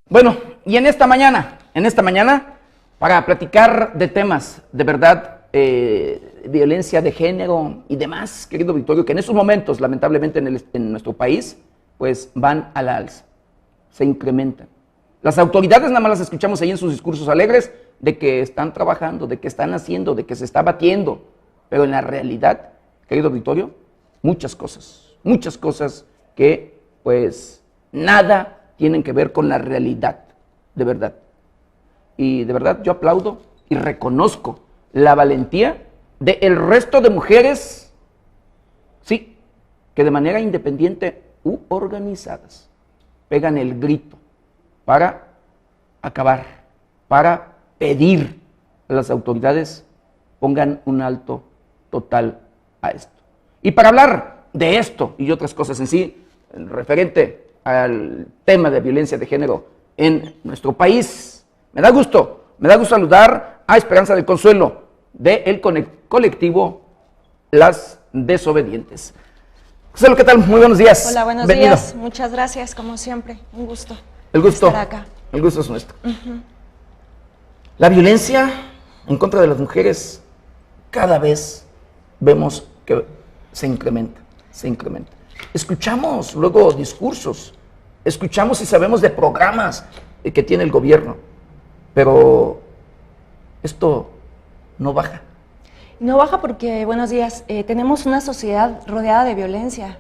Bueno, y en esta mañana, para platicar de temas de verdad, violencia de género y demás, querido Victorio, que en estos momentos, lamentablemente en nuestro país, pues van a la alza, se incrementan. Las autoridades nada más las escuchamos ahí en sus discursos alegres de que están trabajando, de que están haciendo, de que se está batiendo, pero en la realidad, querido Victorio, muchas cosas que pues nada tienen que ver con la realidad, de verdad. Y de verdad yo aplaudo y reconozco la valentía del resto de mujeres, sí, que de manera independiente u organizadas pegan el grito para acabar, para pedir a las autoridades pongan un alto total a esto. Y para hablar de esto y otras cosas en sí, referente al tema de violencia de género en nuestro país, me da gusto saludar a Esperanza del Consuelo del colectivo Las Desobedientes. Consuelo, ¿qué tal? Muy buenos días. Hola, buenos Bienvenido. días. Muchas gracias, como siempre. Un gusto. El gusto estar acá. El gusto es nuestro. La violencia en contra de las mujeres cada vez vemos que se incrementa. Escuchamos luego discursos, escuchamos y sabemos de programas que tiene el gobierno, pero esto no baja. No baja porque, buenos días, tenemos una sociedad rodeada de violencia,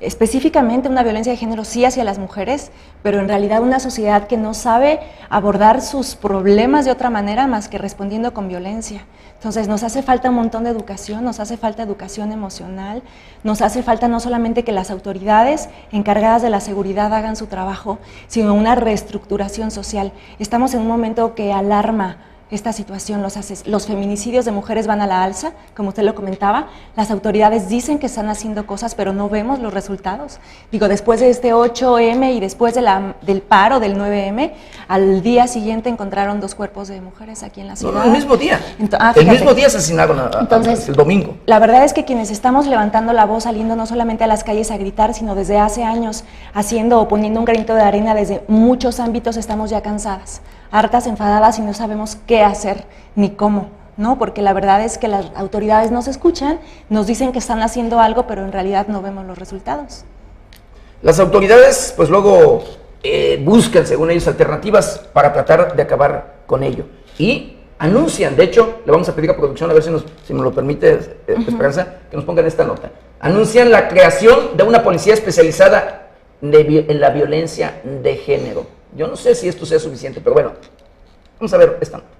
específicamente una violencia de género sí hacia las mujeres, pero en realidad una sociedad que no sabe abordar sus problemas de otra manera más que respondiendo con violencia. Entonces nos hace falta un montón de educación, nos hace falta educación emocional, nos hace falta no solamente que las autoridades encargadas de la seguridad hagan su trabajo, sino una reestructuración social. Estamos en un momento que alarma esta situación, los feminicidios de mujeres van a la alza, como usted lo comentaba, las autoridades dicen que están haciendo cosas, pero no vemos los resultados. Digo, después de este 8M y después del paro del 9M, al día siguiente encontraron 2 cuerpos de mujeres aquí en la ciudad. No, el mismo día. El mismo día asesinaron Entonces, el domingo. La verdad es que quienes estamos levantando la voz, saliendo no solamente a las calles a gritar, sino desde hace años haciendo o poniendo un granito de arena desde muchos ámbitos, estamos ya cansadas, hartas, enfadadas y no sabemos qué hacer ni cómo, ¿no? Porque la verdad es que las autoridades nos escuchan, nos dicen que están haciendo algo, pero en realidad no vemos los resultados. Las autoridades, pues luego buscan, según ellos, alternativas para tratar de acabar con ello. Y anuncian, de hecho, le vamos a pedir a producción, a ver si me lo permite, Esperanza, que nos pongan esta nota. Anuncian la creación de una policía especializada en la violencia de género. Yo no sé si esto sea suficiente, pero bueno, vamos a ver esta nota.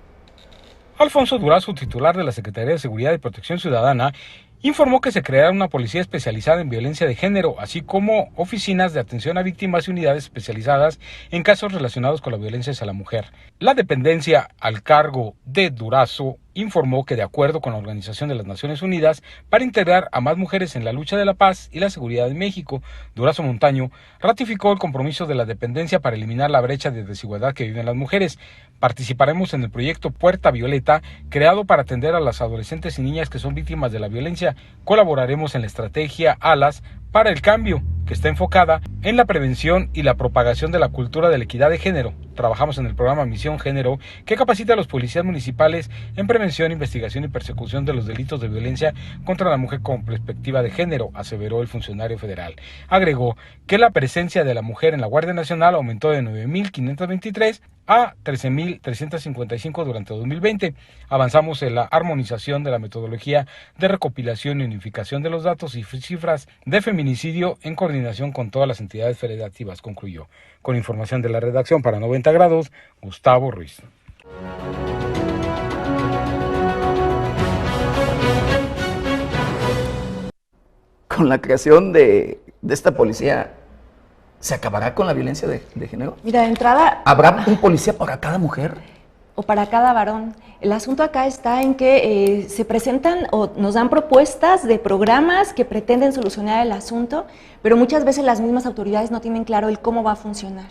Alfonso Durazo, titular de la Secretaría de Seguridad y Protección Ciudadana, informó que se creará una policía especializada en violencia de género, así como oficinas de atención a víctimas y unidades especializadas en casos relacionados con la violencia hacia la mujer. La dependencia al cargo de Durazo informó que de acuerdo con la Organización de las Naciones Unidas, para integrar a más mujeres en la lucha de la paz y la seguridad en México, Durazo Montaño ratificó el compromiso de la dependencia para eliminar la brecha de desigualdad que viven las mujeres. Participaremos en el proyecto Puerta Violeta, creado para atender a las adolescentes y niñas que son víctimas de la violencia. Colaboraremos en la estrategia ALAS para el cambio, que está enfocada en la prevención y la propagación de la cultura de la equidad de género. Trabajamos en el programa Misión Género, que capacita a los policías municipales en prevención, investigación y persecución de los delitos de violencia contra la mujer con perspectiva de género, aseveró el funcionario federal. Agregó que la presencia de la mujer en la Guardia Nacional aumentó de 9.523 a 13.355 durante 2020. Avanzamos en la armonización de la metodología de recopilación y unificación de los datos y cifras de feminicidio en coordinación con todas las entidades federativas, concluyó. Con información de la redacción para 90 grados, Gustavo Ruiz. Con la creación de esta policía, ¿se acabará con la violencia de género? Mira, de entrada, ¿Habrá un policía para cada mujer? o para cada varón. El asunto acá está en que se presentan o nos dan propuestas de programas que pretenden solucionar el asunto, pero muchas veces las mismas autoridades no tienen claro el cómo va a funcionar.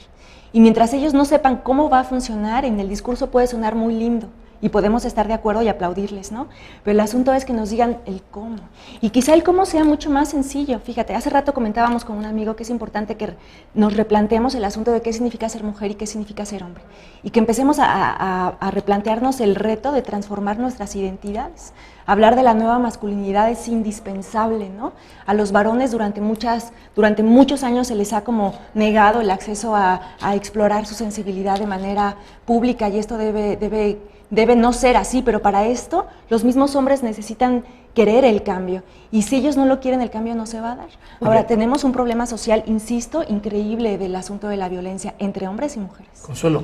Y mientras ellos no sepan cómo va a funcionar, en el discurso puede sonar muy lindo y podemos estar de acuerdo y aplaudirles, ¿no? Pero el asunto es que nos digan el cómo. Y quizá el cómo sea mucho más sencillo. Fíjate, hace rato comentábamos con un amigo que es importante que nos replanteemos el asunto de qué significa ser mujer y qué significa ser hombre. Y que empecemos a replantearnos el reto de transformar nuestras identidades. Hablar de la nueva masculinidad es indispensable, ¿no? A los varones durante muchos años se les ha como negado el acceso a explorar su sensibilidad de manera pública y esto debe no ser así, pero para esto los mismos hombres necesitan querer el cambio y si ellos no lo quieren el cambio no se va a dar. Ahora tenemos un problema social, insisto, increíble del asunto de la violencia entre hombres y mujeres. Consuelo,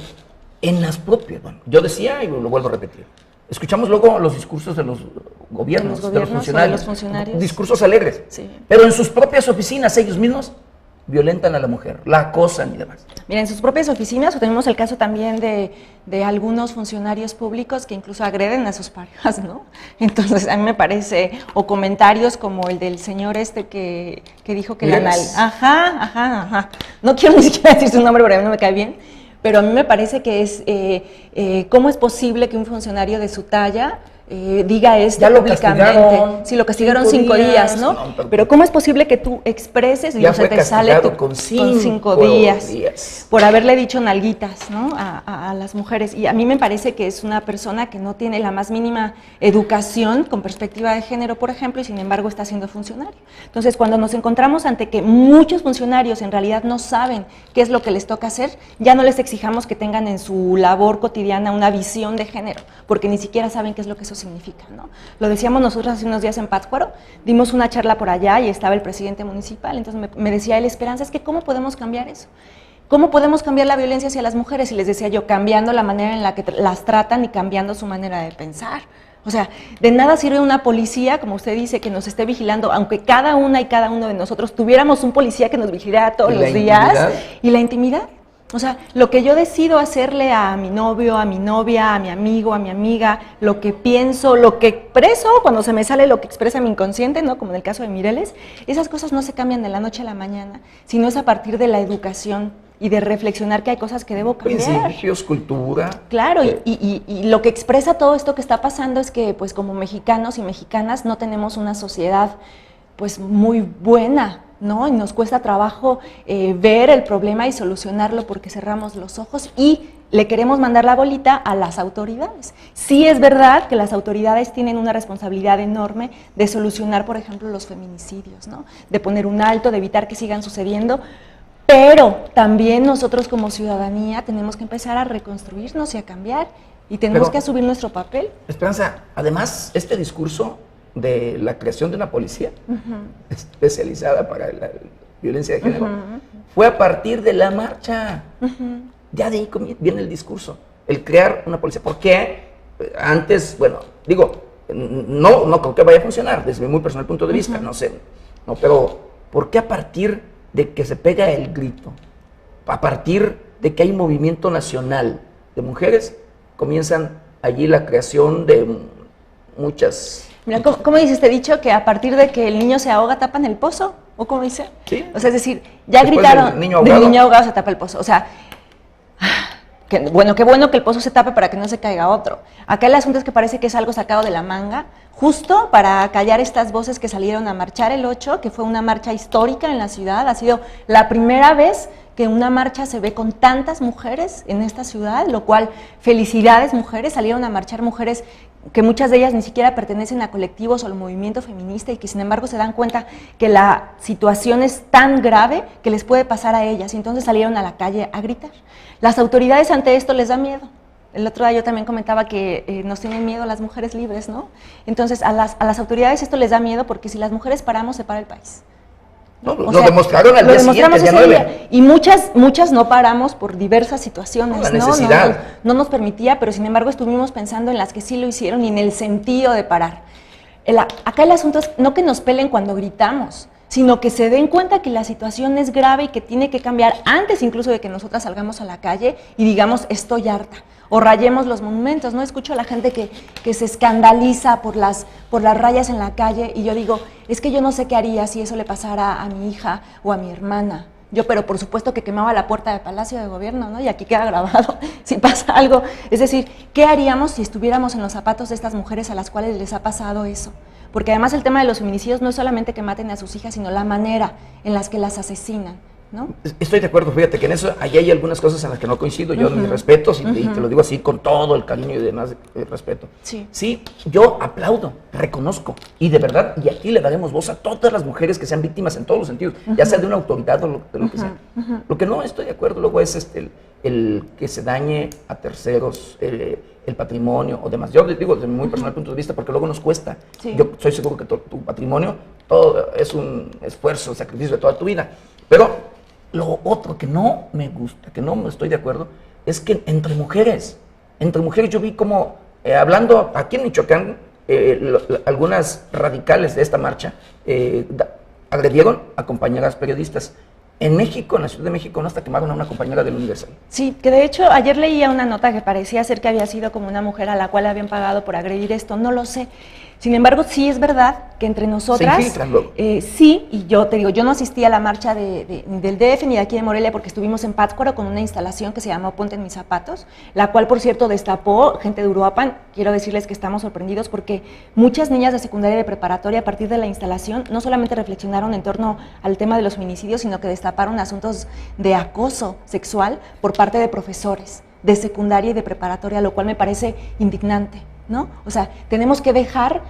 en las propias, bueno, yo decía y lo vuelvo a repetir, escuchamos luego los discursos de los gobiernos, de los funcionarios, discursos alegres, sí. Pero en sus propias oficinas ellos mismos violentan a la mujer, la acosan y demás. Mira, en sus propias oficinas, o tenemos el caso también de algunos funcionarios públicos que incluso agreden a sus parejas, ¿no? Entonces, a mí me parece, o comentarios como el del señor que dijo que la nalga. Ajá. No quiero ni siquiera decir su nombre porque a mí no me cae bien, pero a mí me parece que es, ¿cómo es posible que un funcionario de su talla diga esto públicamente? Sí, lo castigaron 5 días, ¿no? Pero ¿cómo es posible que tú expreses y no se te sale con 5 días por haberle dicho nalguitas, ¿no? a las mujeres? Y a mí me parece que es una persona que no tiene la más mínima educación con perspectiva de género, por ejemplo, y sin embargo está siendo funcionario. Entonces, cuando nos encontramos ante que muchos funcionarios en realidad no saben qué es lo que les toca hacer, ya no les exijamos que tengan en su labor cotidiana una visión de género, porque ni siquiera saben qué es lo que eso significa, ¿no? Lo decíamos nosotros hace unos días en Pátzcuaro, dimos una charla por allá y estaba el presidente municipal, entonces me decía él, Esperanza, es que ¿cómo podemos cambiar eso? ¿Cómo podemos cambiar la violencia hacia las mujeres? Y les decía yo, cambiando la manera en la que las tratan y cambiando su manera de pensar. O sea, de nada sirve una policía, como usted dice, que nos esté vigilando, aunque cada una y cada uno de nosotros tuviéramos un policía que nos vigilara todos los días. ¿Y la intimidad? O sea, lo que yo decido hacerle a mi novio, a mi novia, a mi amigo, a mi amiga, lo que pienso, lo que expreso, cuando se me sale lo que expresa mi inconsciente, ¿no? Como en el caso de Mireles, esas cosas no se cambian de la noche a la mañana, sino es a partir de la educación y de reflexionar que hay cosas que debo cambiar. Principios, cultura. Claro, y lo que expresa todo esto que está pasando es que, pues, como mexicanos y mexicanas no tenemos una sociedad, pues, muy buena, ¿no? Y nos cuesta trabajo ver el problema y solucionarlo porque cerramos los ojos y le queremos mandar la bolita a las autoridades. Sí es verdad que las autoridades tienen una responsabilidad enorme de solucionar, por ejemplo, los feminicidios, ¿no? De poner un alto, de evitar que sigan sucediendo, pero también nosotros como ciudadanía tenemos que empezar a reconstruirnos y a cambiar y tenemos que asumir nuestro papel. Esperanza, además, este discurso de la creación de una policía especializada para la violencia de género fue a partir de la marcha. Ya de ahí viene el discurso, el crear una policía. Porque antes, bueno, digo, no creo que vaya a funcionar desde mi muy personal punto de vista, no sé, no, pero ¿por qué a partir de que se pega el grito, a partir de que hay un movimiento nacional de mujeres, comienzan allí la creación de muchas... Mira, ¿cómo dice este dicho? Que a partir de que el niño se ahoga, tapan el pozo, ¿o cómo dice? Sí. O sea, es decir, ya después gritaron, del niño ahogado se tapa el pozo. O sea, qué bueno que el pozo se tape para que no se caiga otro. Acá el asunto es que parece que es algo sacado de la manga, justo para callar estas voces que salieron a marchar el 8, que fue una marcha histórica en la ciudad. Ha sido la primera vez que una marcha se ve con tantas mujeres en esta ciudad, lo cual, felicidades mujeres, salieron a marchar mujeres que muchas de ellas ni siquiera pertenecen a colectivos o al movimiento feminista y que sin embargo se dan cuenta que la situación es tan grave que les puede pasar a ellas y entonces salieron a la calle a gritar. Las autoridades ante esto les da miedo. El otro día yo también comentaba que nos tienen miedo las mujeres libres, ¿no? Entonces a las autoridades esto les da miedo porque si las mujeres paramos se para el país. No, lo demostraron al día siguiente, el día 9. Y muchas no paramos por diversas situaciones, la necesidad. No nos permitía, pero sin embargo estuvimos pensando en las que sí lo hicieron y en el sentido de parar. Acá el asunto es no que nos pelen cuando gritamos, sino que se den cuenta que la situación es grave y que tiene que cambiar antes incluso de que nosotras salgamos a la calle y digamos estoy harta, o rayemos los monumentos. No escucho a la gente que se escandaliza por las rayas en la calle y yo digo, es que yo no sé qué haría si eso le pasara a mi hija o a mi hermana. pero por supuesto que quemaba la puerta del Palacio de Gobierno, ¿no? Y aquí queda grabado si pasa algo. Es decir, ¿qué haríamos si estuviéramos en los zapatos de estas mujeres a las cuales les ha pasado eso? Porque además el tema de los feminicidios no es solamente que maten a sus hijas, sino la manera en las que las asesinan, ¿no? Estoy de acuerdo, fíjate que en eso ahí hay algunas cosas en las que no coincido, yo mis respetos, y te lo digo así con todo el cariño y demás respeto. Sí, yo aplaudo, reconozco, y de verdad, y aquí le daremos voz a todas las mujeres que sean víctimas en todos los sentidos, ya sea de una autoridad o de lo que sea. Lo que no estoy de acuerdo luego es el que se dañe a terceros el patrimonio o demás. Yo les digo desde mi muy personal punto de vista, porque luego nos cuesta. Yo soy seguro que tu patrimonio todo es un esfuerzo, sacrificio de toda tu vida, pero lo otro que no me gusta, que no estoy de acuerdo, es que entre mujeres yo vi como, hablando aquí en Michoacán, algunas radicales de esta marcha agredieron a compañeras periodistas. En México, en la Ciudad de México, no, hasta quemaron a una compañera del Universal. Sí, que de hecho ayer leía una nota que parecía ser que había sido como una mujer a la cual habían pagado por agredir esto, no lo sé. Sin embargo, sí es verdad que entre nosotras, sí, y yo te digo, yo no asistí a la marcha del DF ni de aquí de Morelia porque estuvimos en Pátzcuaro con una instalación que se llamó Ponte en mis zapatos, la cual, por cierto, destapó gente de Uruapan. Quiero decirles que estamos sorprendidos porque muchas niñas de secundaria y de preparatoria a partir de la instalación no solamente reflexionaron en torno al tema de los feminicidios, sino que destaparon asuntos de acoso sexual por parte de profesores de secundaria y de preparatoria, lo cual me parece indignante, ¿no? O sea, tenemos que dejar,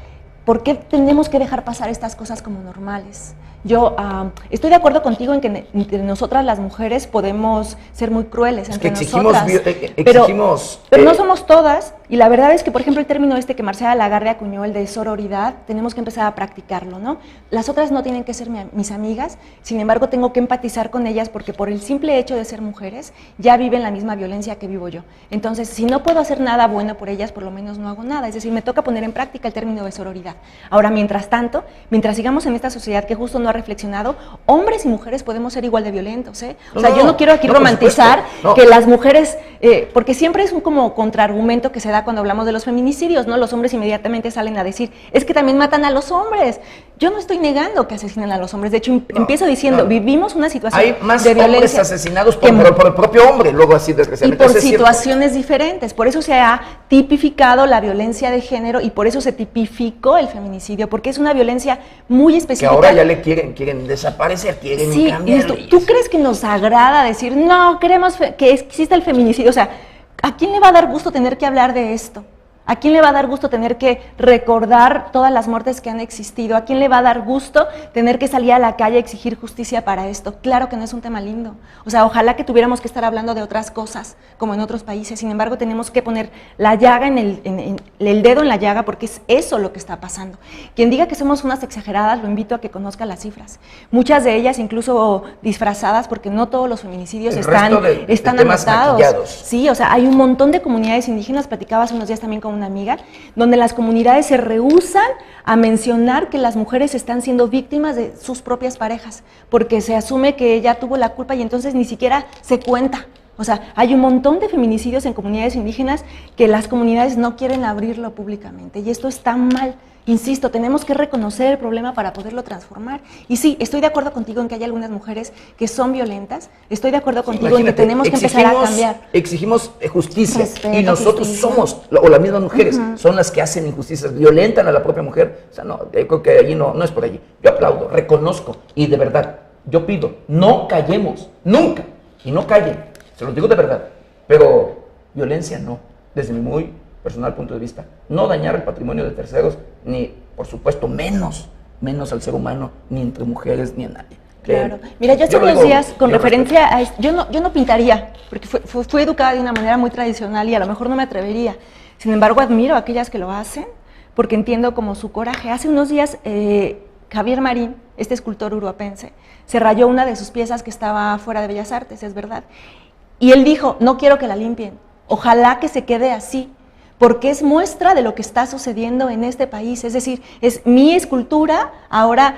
¿por qué tenemos que dejar pasar estas cosas como normales? Yo estoy de acuerdo contigo en que entre nosotras las mujeres podemos ser muy crueles entre nosotras, pero no somos todas, y la verdad es que, por ejemplo, el término que Marcela Lagarde acuñó, el de sororidad, tenemos que empezar a practicarlo, ¿no? Las otras no tienen que ser mis amigas, sin embargo, tengo que empatizar con ellas porque por el simple hecho de ser mujeres, ya viven la misma violencia que vivo yo. Entonces, si no puedo hacer nada bueno por ellas, por lo menos no hago nada, es decir, me toca poner en práctica el término de sororidad. Ahora, mientras tanto, mientras sigamos en esta sociedad que justo no ha reflexionado, hombres y mujeres podemos ser igual de violentos, ¿eh? O sea, yo no quiero aquí romantizar que las mujeres, porque siempre es un como contraargumento que se da cuando hablamos de los feminicidios, ¿no? Los hombres inmediatamente salen a decir, es que también matan a los hombres. Yo no estoy negando que asesinen a los hombres, de hecho empiezo diciendo, vivimos una situación hay más de violencia hombres asesinados por el propio hombre, luego así desgraciadamente. Y por situaciones diferentes, por eso se ha tipificado la violencia de género y por eso se tipificó el feminicidio, porque es una violencia muy específica. Que ahora ya le quieren desaparecer, quieren cambiar. ¿Tú crees que nos agrada decir, no, queremos que exista el feminicidio? O sea, ¿a quién le va a dar gusto tener que hablar de esto? ¿A quién le va a dar gusto tener que recordar todas las muertes que han existido? ¿A quién le va a dar gusto tener que salir a la calle a exigir justicia para esto? Claro que no es un tema lindo. O sea, ojalá que tuviéramos que estar hablando de otras cosas, como en otros países. Sin embargo, tenemos que poner la llaga el dedo en la llaga, porque es eso lo que está pasando. Quien diga que somos unas exageradas, lo invito a que conozca las cifras. Muchas de ellas incluso disfrazadas, porque no todos los feminicidios están anotados. Sí, o sea, hay un montón de comunidades indígenas, platicaba hace unos días también con una amiga, donde las comunidades se rehúsan a mencionar que las mujeres están siendo víctimas de sus propias parejas, porque se asume que ella tuvo la culpa y entonces ni siquiera se cuenta. O sea, hay un montón de feminicidios en comunidades indígenas que las comunidades no quieren abrirlo públicamente y esto está mal. Insisto, tenemos que reconocer el problema para poderlo transformar. Y sí, estoy de acuerdo contigo en que hay algunas mujeres que son violentas, estoy de acuerdo contigo en que tenemos que empezar a cambiar. Exigimos justicia, y nosotros somos, o las mismas mujeres, son las que hacen injusticias, violentan a la propia mujer. O sea, no, yo creo que allí no es por allí. Yo aplaudo, reconozco, y de verdad, yo pido, no callemos, nunca, y no callen, se los digo de verdad, pero violencia no, desde mi muy personal punto de vista, no dañar el patrimonio de terceros, ni por supuesto menos al ser humano, ni entre mujeres, ni a nadie. Claro. Mira, yo hace unos días, con referencia a esto, yo no pintaría, porque fui educada de una manera muy tradicional y a lo mejor no me atrevería. Sin embargo, admiro a aquellas que lo hacen, porque entiendo como su coraje. Hace unos días, Javier Marín, este escultor uruapense, se rayó una de sus piezas que estaba fuera de Bellas Artes, es verdad. Y él dijo, no quiero que la limpien, ojalá que se quede así, porque es muestra de lo que está sucediendo en este país. Es decir, es mi escultura ahora,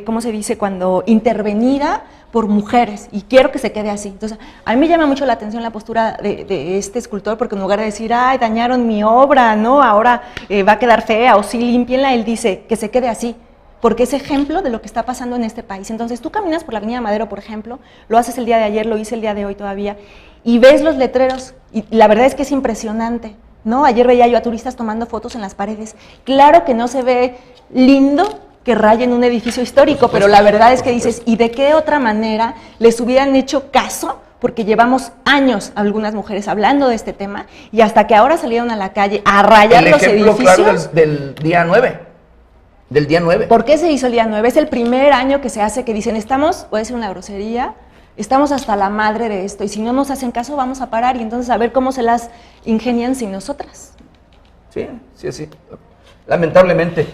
¿cómo se dice?, cuando intervenida por mujeres, y quiero que se quede así. Entonces, a mí me llama mucho la atención la postura de este escultor, porque en lugar de decir, ay, dañaron mi obra, ¿no?, ahora va a quedar fea, o sí, límpienla, él dice que se quede así, porque es ejemplo de lo que está pasando en este país. Entonces tú caminas por la Avenida Madero, por ejemplo, lo haces el día de ayer, lo hice el día de hoy todavía, y ves los letreros, y la verdad es que es impresionante, ¿no? Ayer veía yo a turistas tomando fotos en las paredes. Claro que no se ve lindo que rayen un edificio histórico, pero la verdad es que dices, ¿y de qué otra manera les hubieran hecho caso? Porque llevamos años algunas mujeres hablando de este tema, y hasta que ahora salieron a la calle a rayar los edificios. El ejemplo claro del día 9. Del día 9. ¿Por qué se hizo el día 9? Es el primer año que se hace que dicen, estamos, puede ser una grosería, estamos hasta la madre de esto, y si no nos hacen caso vamos a parar, y entonces a ver cómo se las ingenian sin nosotras. Sí. Lamentablemente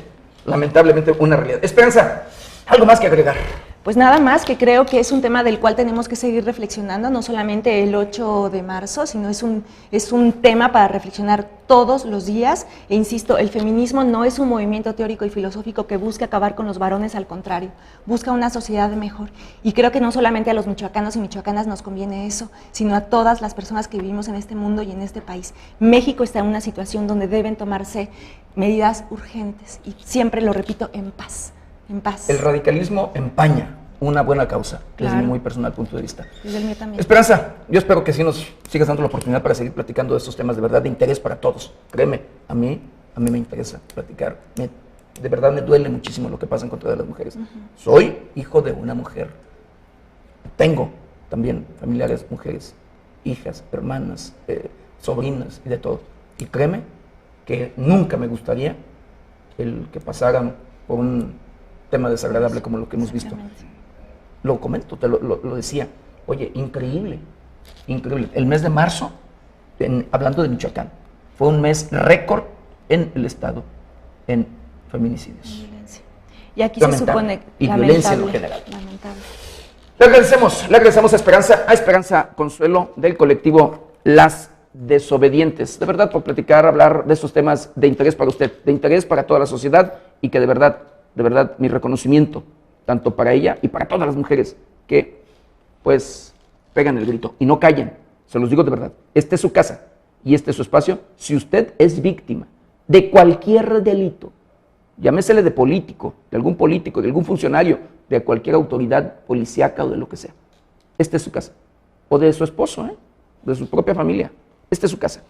una realidad. Esperanza, ¿algo más que agregar? Pues nada más, que creo que es un tema del cual tenemos que seguir reflexionando, no solamente el 8 de marzo, sino es un tema para reflexionar todos los días. E insisto, el feminismo no es un movimiento teórico y filosófico que busque acabar con los varones, al contrario, busca una sociedad mejor. Y creo que no solamente a los michoacanos y michoacanas nos conviene eso, sino a todas las personas que vivimos en este mundo y en este país. México está en una situación donde deben tomarse medidas urgentes, y siempre lo repito, en paz. En paz. El radicalismo empaña una buena causa, claro, desde mi muy personal punto de vista. Desde el mío también. Esperanza, yo espero que sí nos sigas dando la oportunidad para seguir platicando de estos temas de verdad de interés para todos. Créeme, a mí me interesa platicar. De verdad me duele muchísimo lo que pasa en contra de las mujeres. Soy hijo de una mujer. Tengo también familiares mujeres, hijas, hermanas, sobrinas y de todo. Y créeme que nunca me gustaría el que pasaran por un tema desagradable como lo que hemos visto. Lo comento, lo decía. Oye, increíble. El mes de marzo, hablando de Michoacán, fue un mes récord en el estado en feminicidios. Violencia. Y aquí se supone y violencia en lo general. Lamentable. Le agradecemos a Esperanza Consuelo del colectivo Las Desobedientes, de verdad, por platicar, hablar de estos temas de interés para usted, de interés para toda la sociedad, y que de verdad, mi reconocimiento, tanto para ella y para todas las mujeres que, pues, pegan el grito y no callen. Se los digo de verdad, esta es su casa y este es su espacio. Si usted es víctima de cualquier delito, llámesele de político, de algún funcionario, de cualquier autoridad policíaca o de lo que sea, esta es su casa. O de su esposo, de su propia familia, esta es su casa.